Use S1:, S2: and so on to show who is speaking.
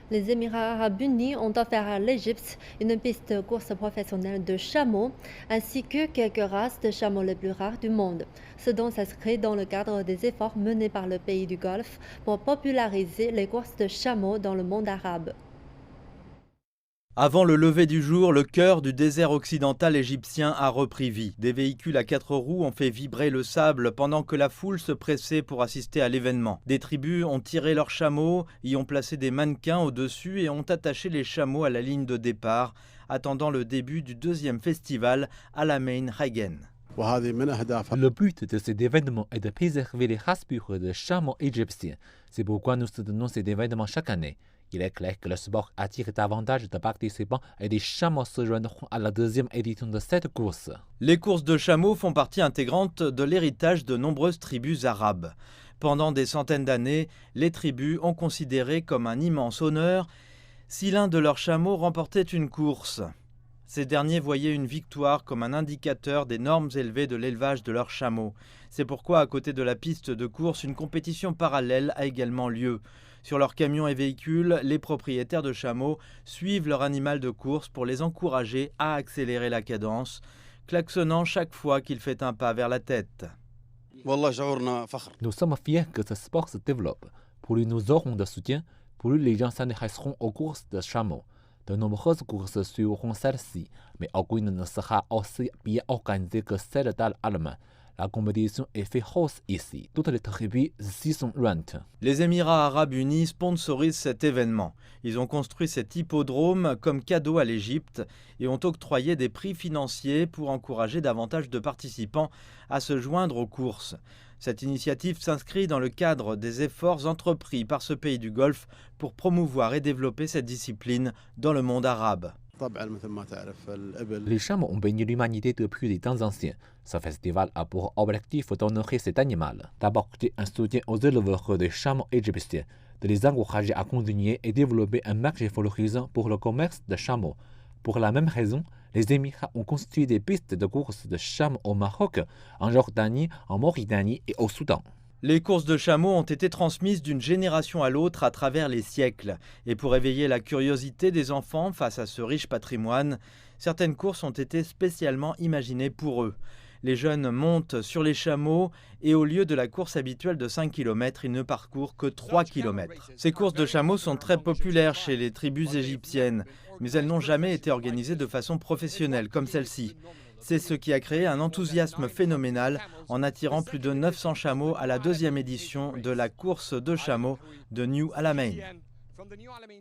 S1: Les Émirats arabes unis ont offert à l'Égypte une piste de course professionnelle de chameaux ainsi que quelques races de chameaux les plus rares du monde. Ce dont s'inscrit dans le cadre des efforts menés par le pays du Golfe pour populariser les courses de chameaux dans le monde arabe.
S2: Avant le lever du jour, le cœur du désert occidental égyptien a repris vie. Des véhicules à 4 roues ont fait vibrer le sable pendant que la foule se pressait pour assister à l'événement. Des tribus ont tiré leurs chameaux, y ont placé des mannequins au-dessus et ont attaché les chameaux à la ligne de départ, attendant le début du deuxième festival Alamein Hagen.
S3: Le but de cet événement est de préserver les races pures de chameaux égyptiens. C'est pourquoi nous soutenons cet événement chaque année. Il est clair que le sport attire davantage de participants et des chameaux se joindront à la deuxième édition de cette course.
S2: Les courses de chameaux font partie intégrante de l'héritage de nombreuses tribus arabes. Pendant des centaines d'années, les tribus ont considéré comme un immense honneur si l'un de leurs chameaux remportait une course. Ces derniers voyaient une victoire comme un indicateur des normes élevées de l'élevage de leurs chameaux. C'est pourquoi, à côté de la piste de course, une compétition parallèle a également lieu. Sur leurs camions et véhicules, les propriétaires de chameaux suivent leur animal de course pour les encourager à accélérer la cadence, klaxonnant chaque fois qu'il fait un pas vers la tête.
S3: Nous sommes fiers que ce sport se développe. Plus nous aurons de soutien, plus les gens s'intéresseront aux courses de chameaux. De nombreuses courses suivront celle-ci, mais aucune ne sera aussi bien organisée que celle d'Al-Alamein. La compétition est féroce ici. Toutes les tribus s'y sont jointes.
S2: Les Émirats arabes unis sponsorisent cet événement. Ils ont construit cet hippodrome comme cadeau à l'Égypte et ont octroyé des prix financiers pour encourager davantage de participants à se joindre aux courses. Cette initiative s'inscrit dans le cadre des efforts entrepris par ce pays du Golfe pour promouvoir et développer cette discipline dans le monde arabe.
S3: Les chameaux ont béni l'humanité depuis des temps anciens. Ce festival a pour objectif d'honorer cet animal, d'apporter un soutien aux éleveurs des chameaux égyptiens, de les encourager à continuer et développer un marché valorisant pour le commerce de chameaux. Pour la même raison, les Émirats ont construit des pistes de course de chameaux au Maroc, en Jordanie, en Mauritanie et au Soudan.
S2: Les courses de chameaux ont été transmises d'une génération à l'autre à travers les siècles. Et pour éveiller la curiosité des enfants face à ce riche patrimoine, certaines courses ont été spécialement imaginées pour eux. Les jeunes montent sur les chameaux et au lieu de la course habituelle de 5 km, ils ne parcourent que 3 km. Ces courses de chameaux sont très populaires chez les tribus égyptiennes, mais elles n'ont jamais été organisées de façon professionnelle comme celle-ci. C'est ce qui a créé un enthousiasme phénoménal en attirant plus de 900 chameaux à la deuxième édition de la course de chameaux de New Alamein.